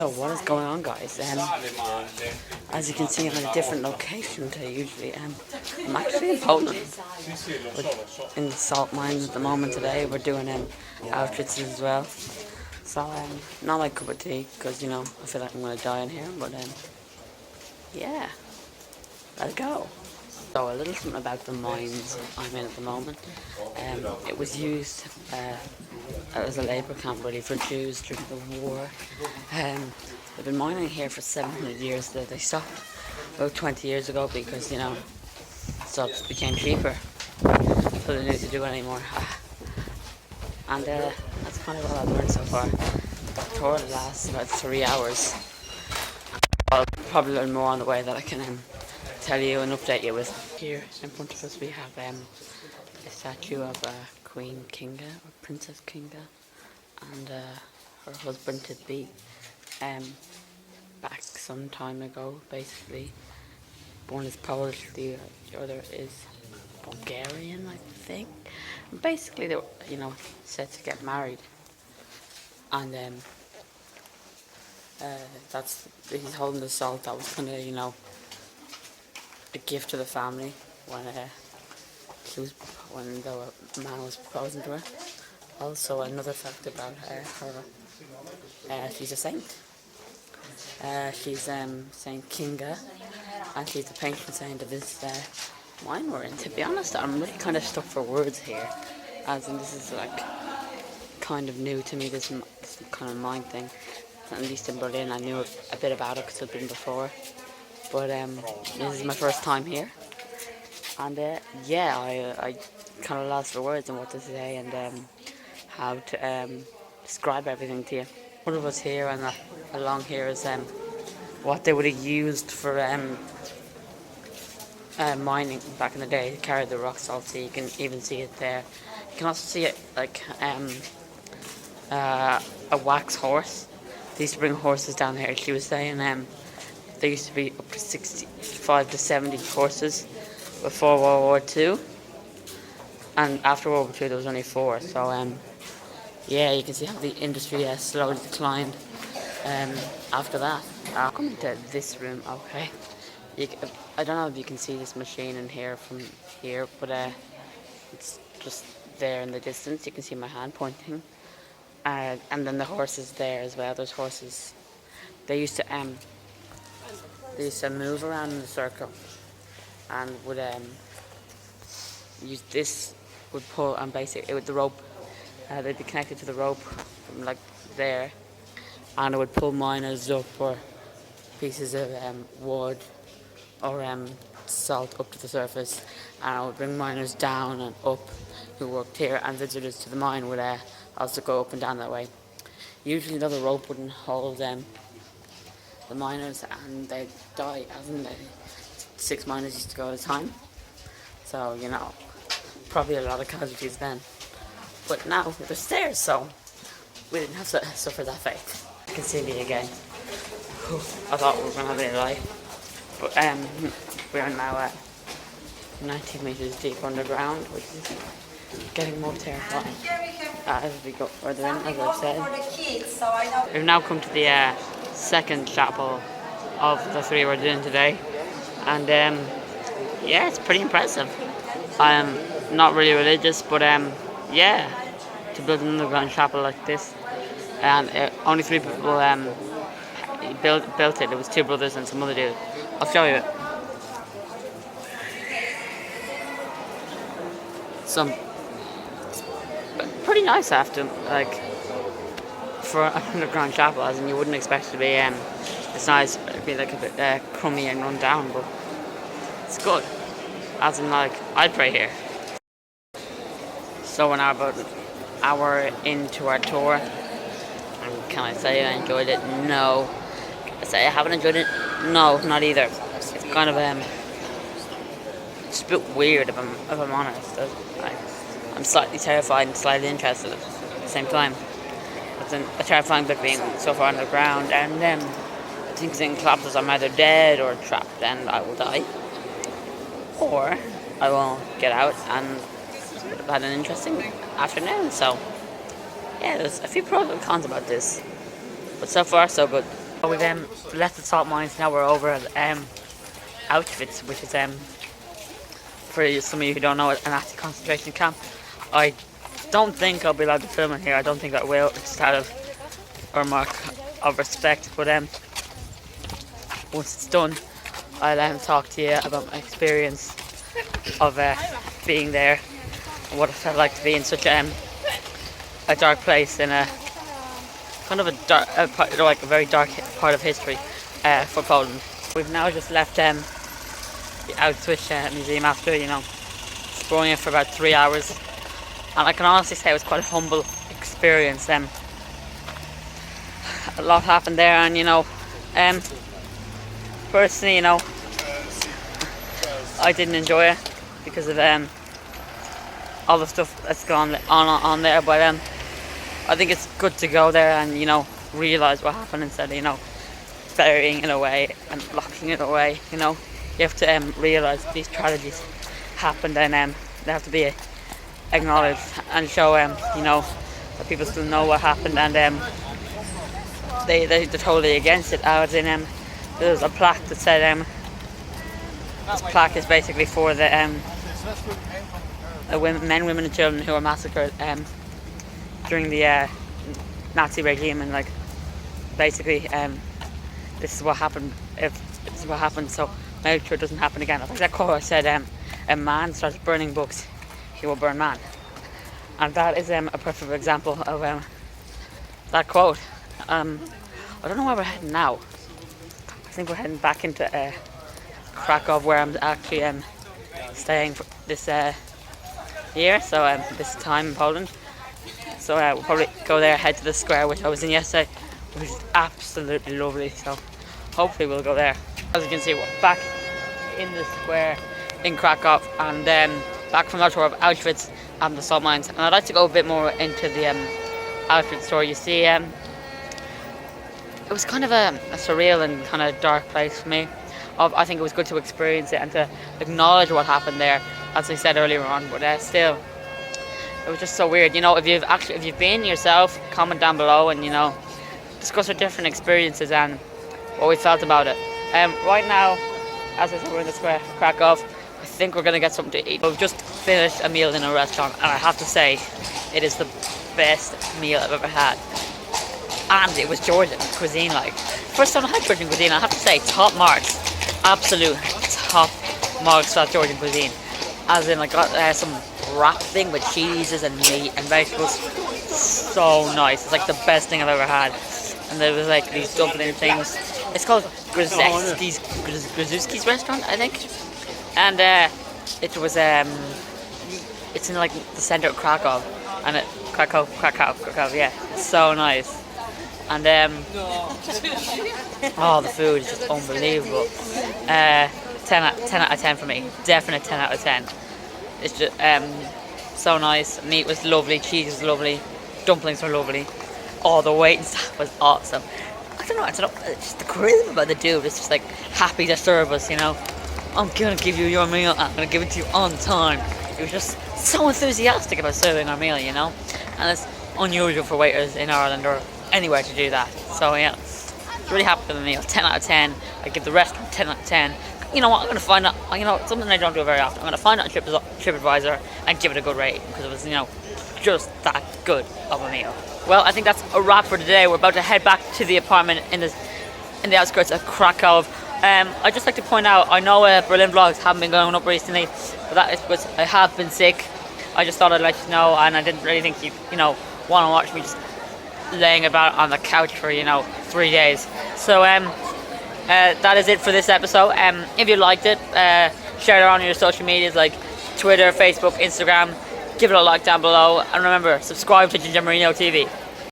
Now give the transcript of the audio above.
So what is going on, guys? As you can see, I'm in a different location to usually. I'm actually in Poland, in the salt mines at the moment. Today we're doing outfits as well. So not my cup of tea because I feel like I'm gonna die in here. But yeah, let's go. So a little something about the mines I'm in at the moment. It was used as a labour camp really for Jews during the war. They've been mining here for 700 years. They stopped about 20 years ago because stuff became cheaper, so they didn't need to do it anymore. And that's kind of what I've learned so far. The tour lasts about 3 hours. I'll probably learn more on the way that I can tell you and update you with. Here in front of us we have a statue of Queen Kinga, or Princess Kinga, and her husband to be. Back some time ago, basically. One is Polish, the other is Bulgarian, I think. And basically, they were, set to get married, and he's holding the salt. That was kind of, a gift to the family when when the man was proposing to her. Also, another fact about her, she's a saint. She's Saint Kinga, and she's the patron saint of this mine we're in. To be honest, I'm really kind of stuck for words here, as in this is like kind of new to me, this kind of mine thing. At least in Berlin I knew a bit about it because I'd been before, but this is my first time here, and yeah, I kind of lost for words on what to say and how to describe everything to you. One of us here and along here is what they would have used for mining back in the day. They carried the rock salt, so you can even see it there. You can also see it like a wax horse. They used to bring horses down here. She was saying there used to be up to 65 to 70 horses before World War II, and after World War II there was only 4. So yeah, you can see how the industry has slowly declined after that. I'll come into this room, okay. I don't know if you can see this machine in here from here, but it's just there in the distance. You can see my hand pointing. And then the horses there as well. There's horses. They used to move around in a circle and would use this, would pull, and basically with the rope. They'd be connected to the rope from like there, and it would pull miners up or pieces of wood or salt up to the surface, and it would bring miners down and up who worked here, and visitors to the mine would also go up and down that way. Usually though, the rope wouldn't hold the miners, and they'd die, hasn't they? 6 miners used to go at a time, so probably a lot of casualties then. But now there's stairs, so we didn't have to suffer that fate. You can see me again. I thought we were going to have a life, but we're now 19 meters deep underground, which is getting more terrifying as we go further in, as I've said. We've now come to the second chapel of the 3 we're doing today, and yeah, it's pretty impressive. I'm not really religious, but yeah, to build an underground chapel like this, and only 3 people built it. It was 2 brothers and some other dude. I'll show you it. Some pretty nice after, like, for an underground chapel, as in you wouldn't expect it to be it's nice. It'd be like a bit crummy and run down, but it's good. As in, like, I'd pray here. So we're now about an hour into our tour, and can I say I enjoyed it? No. Can I say I haven't enjoyed it? No, not either. It's kind of it's a bit weird if I'm honest. I'm slightly terrified and slightly interested at the same time. It's a terrifying bit being so far underground, and things in collapses. I'm either dead or trapped and I will die, or I will get out and have had an interesting afternoon. So yeah, there's a few pros and cons about this, but so far so good. We've left the salt mines. Now we're over at Auschwitz, which is for some of you who don't know, a Nazi concentration camp. I don't think I'll be allowed to film in here. I don't think I will. It's out of a mark of respect. But once it's done, I'll talk to you about my experience of being there and what it felt like to be in such a dark place in a kind of a dark, like a very dark part of history for Poland. We've now just left the Auschwitz museum after exploring it for about 3 hours, and I can honestly say it was quite a humble experience. A lot happened there, and personally, I didn't enjoy it because of all the stuff that's gone on there. But I think it's good to go there and realise what happened instead of burying it away and locking it away. You have to realise these tragedies happened, and they have to be acknowledged and show that people still know what happened, and they're totally against it. There's a plaque that said this plaque is basically for the men, women and children who were massacred during the Nazi regime, and basically this is what happened. If this is what happened, so make sure it doesn't happen again. I think that quote said, "A man starts burning books, he will burn man," and that is a perfect example of that quote. I don't know where we're heading now. I think we're heading back into Krakow, where I'm actually staying for this year. So this time in Poland. So we'll probably go there, head to the square which I was in yesterday, which is absolutely lovely. So hopefully we'll go there. As you can see, we're back in the square in Krakow, and back from that tour of Auschwitz and the salt mines. And I'd like to go a bit more into the Auschwitz story. You see, it was kind of a surreal and kind of dark place for me. I think it was good to experience it and to acknowledge what happened there, as I said earlier on. But still, it was just so weird. If you've been yourself, comment down below and discuss our different experiences and what we felt about it. Right now, as I said, we're in the square of Krakow. I think we're gonna get something to eat. We've just finished a meal in a restaurant, and I have to say, it is the best meal I've ever had. And it was Georgian cuisine. First time I had Georgian cuisine, I have to say, top marks. Absolute top marks for that Georgian cuisine. As in, I got some wrap thing with cheeses and meat and vegetables. So nice. It's the best thing I've ever had. And there was these dumpling things. It's called Gruzewski's restaurant, I think. And it was it's in the center of Krakow, and Krakow, yeah. It's so nice. And the food is just unbelievable. 10 out of 10 for me. Definite 10 out of 10. It's just so nice. Meat was lovely, cheese was lovely, dumplings were lovely. Oh, the wait and stuff was awesome. I don't know. It's just the charisma about the dude. It's just happy to serve us. I'm gonna give you your meal. I'm gonna give it to you on time. He was just so enthusiastic about serving our meal, And it's unusual for waiters in Ireland or anywhere to do that. So yeah, really happy with the meal. 10 out of 10. I give the restaurant 10 out of 10. You know what? I'm gonna find out. Something I don't do very often. I'm gonna find out on TripAdvisor and give it a good rating because it was just that good of a meal. Well, I think that's a wrap for today. We're about to head back to the apartment in the outskirts of Krakow. I'd just like to point out, I know Berlin vlogs haven't been going up recently, but that is because I have been sick. I just thought I'd let you know, and I didn't really think you want to watch me just laying about on the couch for 3 days. So that is it for this episode. If you liked it, share it on your social medias like Twitter, Facebook, Instagram. Give it a like down below, and remember, subscribe to Ginger Marino TV.